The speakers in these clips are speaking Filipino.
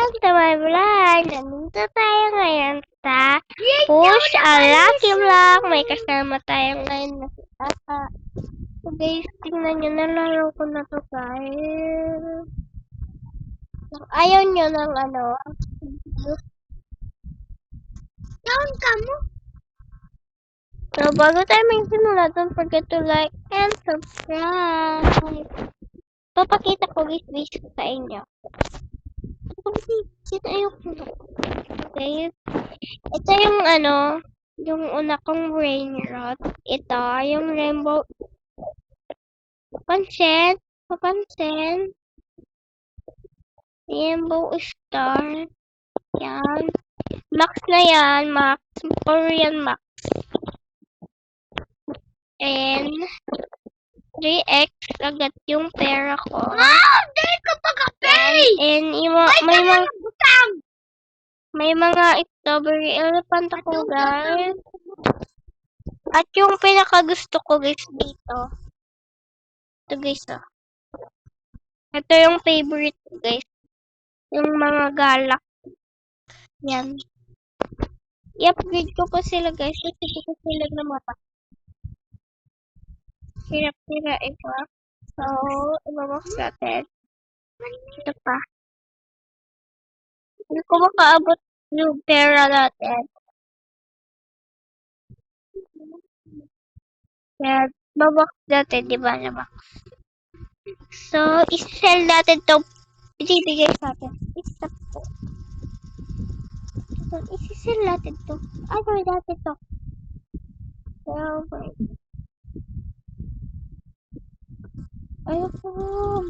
Welcome to my vlog! Nandito tayo ngayon sa Push a Lucky Vlog. May kasama tayo ngayon na si Tata. So guys, tingnan nyo, nalaro ko na to guys. Ayaw nyo ng down ka mo. So bago tayo magsimula, don't forget to like and subscribe. Papakita ko guys sa inyo. Okay. Ito yung yung una kong brain rot. Ito, yung rainbow. Papansin. Rainbow star. Yan. Max na yan. Max. Korean Max. And 3x agad yung pera ko. Hindi ka pag-pay! And may mga strawberry elephant ako guys. At yung pinakagusto ko guys dito. Ito guys Ito yung favorite ko guys. Yung mga galak. Yan. I-upgrade ko pa sila guys. Kasi ko sila na mata. Hirap-hira ito. So, ibabox natin. Ito pa. Hindi ko makaabot yung pera natin. Kaya, babox natin, di ba nabox? So, isi-sell natin to. Ibibigay sa atin. Stop po. So, isi-sell natin to. Gawin natin to. So, wait. Ayoko,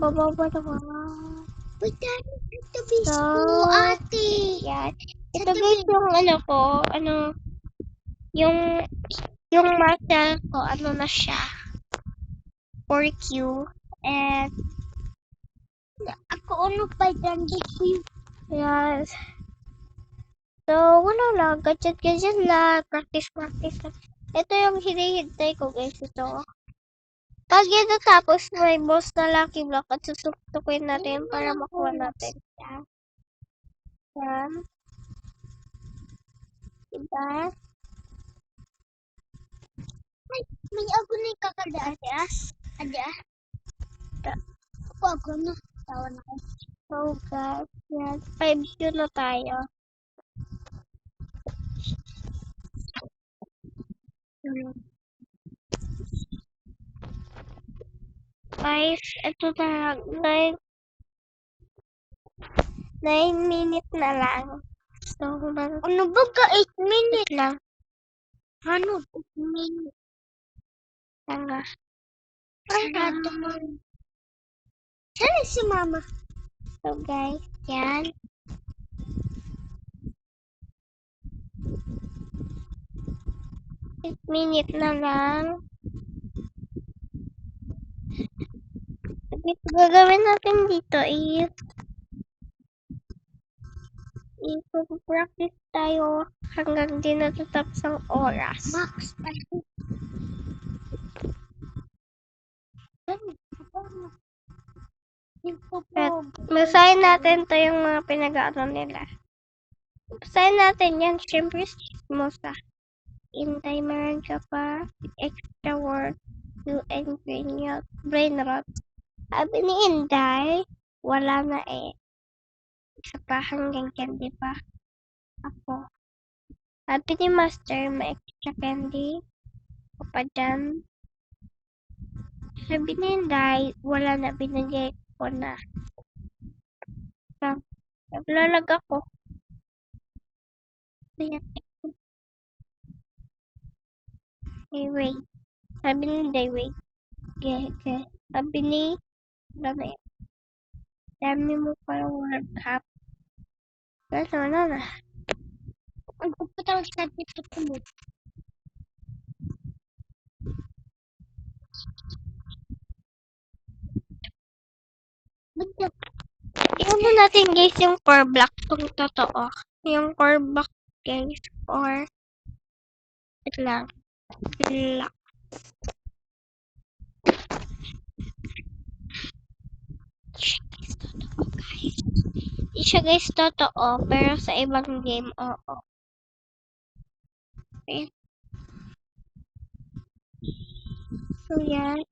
bababa na mga. Wait, ito bispo, ate. Yan. Ito guys yung muscle ko, na siya. 4Q. And, Ako pa dyan, bispo. yes. So, wala lang. Gadget lang. Practice lang. Ito yung hinihintay ko guys. Ito. Pag ito tapos may boss na lucky block at susuktukin natin para makuha natin. Yan. Diba? May ako na yung kakadaas. Ada. Ako na. Tawan ako. So guys, yan. 5Q na tayo. Guys, ito na lang. 9 minutes na lang. So, Ano ba ka 8 minutes lang. Ano? 8 minutes. Tanga. Sarado mo. Saan si mama? So guys, yan. Minute na lang. Gagawin natin dito is practice tayo hanggang di natatapos ang oras. Max. At basahin natin to yung mga pinag-ano nila. Basahin natin yan. Siyempre, chismosa. Intay, meron ka pa extra work to and brain rot. Sabi ni Inday, wala na eh. Isa pa hanggang candy pa. Ako. Sabi ni Master, may extra candy. O pa dyan. Sabi ni Inday, wala na, binigay ko na. So, naglalag ako. Hey, wait. Sabi ni Inday, wait. Okay. Sabi ni, dami mo parang word cup. Pero wala na. Ang puputang sa dito mo. Tingnan mo natin guys yung core block kung totoo. Yung core block guys or wait lang. Block. siya guys totoo, pero sa ibang game, oo. Okay. So, yan.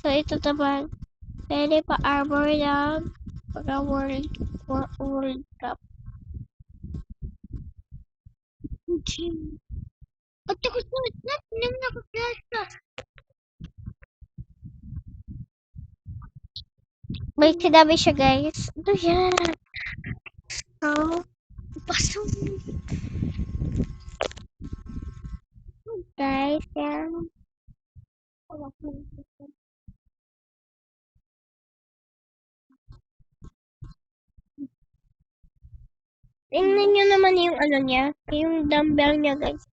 So, ito naman. Pwede pa armor lang. Pagka World Cup. At ako sunod na, nang nakaplasa. May sinabi siya guys. Ano yan? So, Pasok. guys, yan. Tingnan nyo naman yung ano niya. Yung dumbbell niya guys.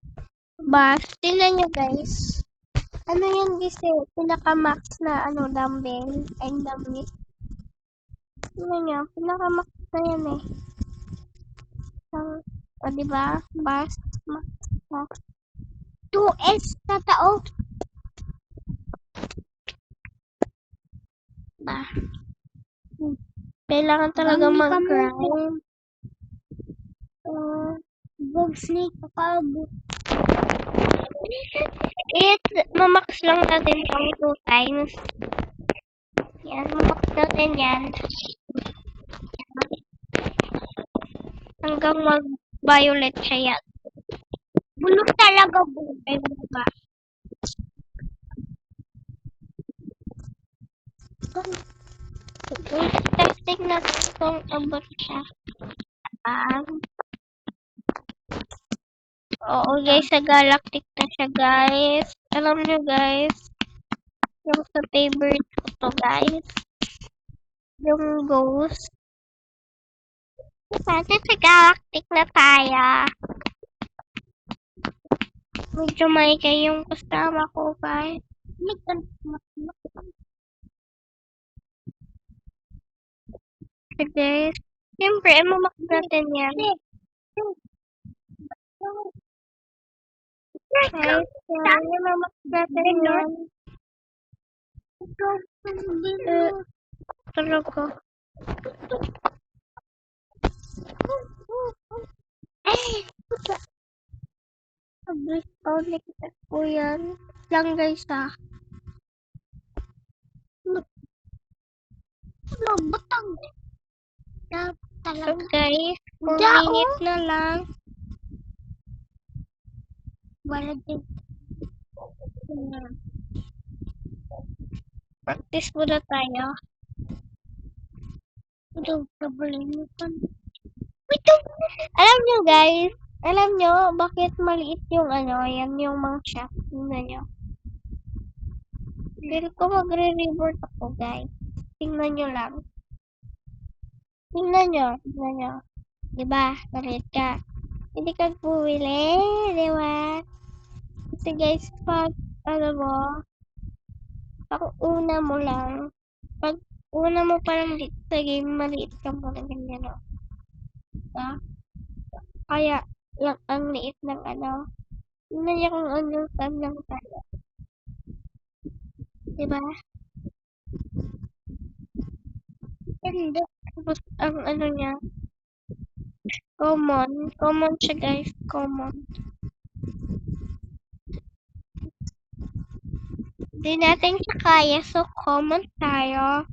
Bas, tingnan nyo guys. Ano yan guys eh. Pinaka-max na ano, dumbbell. Ay, dumbbell. Tingnan nyo. Pinaka-max na yan eh. O, diba? Bas, max, max. 2S tatao. Ba. Kailangan talaga Bangli ka mo. mag-grind. Bog snake kakabo. Mamax lang natin pang 2 times. Yan, mamax natin yan. Hanggang mag-violet siya yan. Bulok talaga po. Ay, ba? Testing natin kung abot siya. Oo guys, sa Galactic na siya guys. Alam nyo guys, yung sa favorite ko to guys. Yung Ghost. Pati sa Galactic na tayo. Medyo may kayong kasama ko guys. So guys, siyempre, mamak natin yan. Guys, yan, mamak natin yan. Tulog ko. Ulit po yan. Lang guys ah. Butang. So Talaga. guys, 4 Dao. minutes na lang. Wala din. Practice muna tayo. Ito, kabalimutan. Alam nyo guys, alam nyo bakit maliit yung ano, yan yung mga shop. Tingnan nyo. Feel ko magre-revert ako guys. Tingnan nyo lang. Tingnan nyo. Diba? Galit ka. Hindi ka bumili, diba? Kasi guys, pag, ano mo, pag una mo lang, pag una mo parang sa game, maliit ka muna ganyan, no? Diba? Kaya, lang ang liit ng ano. Tingnan niya kung ano saan lang tayo. Diba? Hindi. Tapos, ang ano niya, common. Common siya guys, common. Hindi natin siya kaya, so common tayo.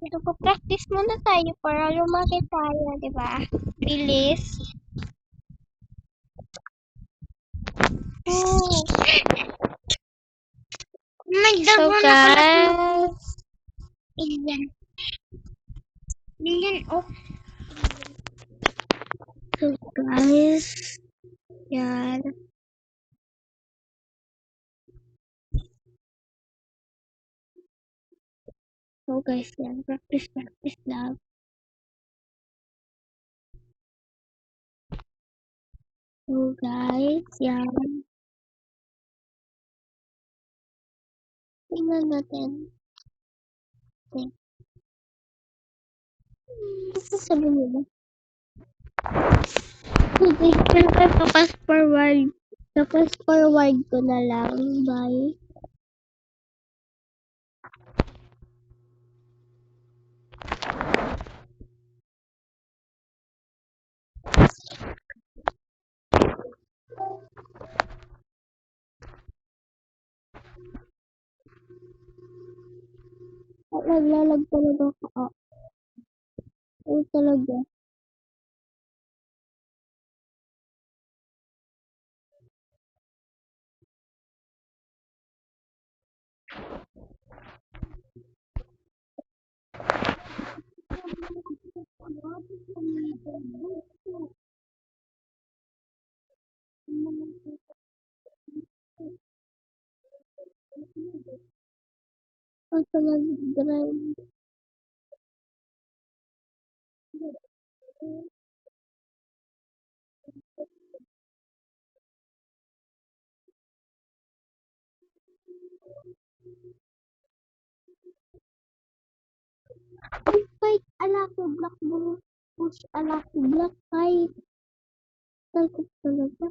Ito po, practice muna tayo para lumaki tayo, di ba? Bilis. May So dalawa na pala. guys, Billion. Billion of. so guys, yan. So guys, yan. Practice lang. So guys, yan. Tingnan natin. Okay. Ano sabi nila? Okay, pero fast forward. Tapos forward ko na lang. Bye. At naglalag talaga ako. Ano talaga? Asa nag-drive? Ay, kahit ala ko black mo. Push ala ko black kahit. Talkot talaga.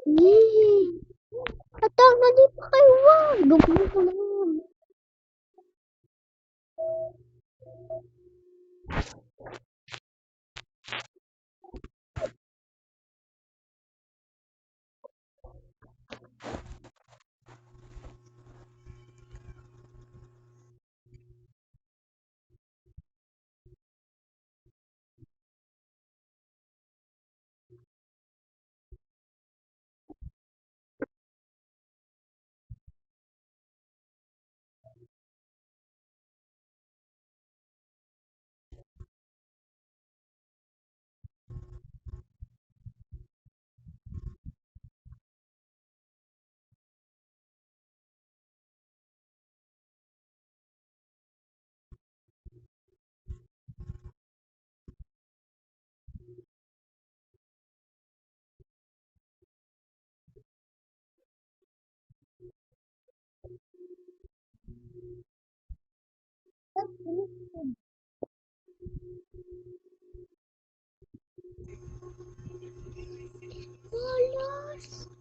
Yee! Atang na di pa kayo wag. Gawin ko lang. Malas.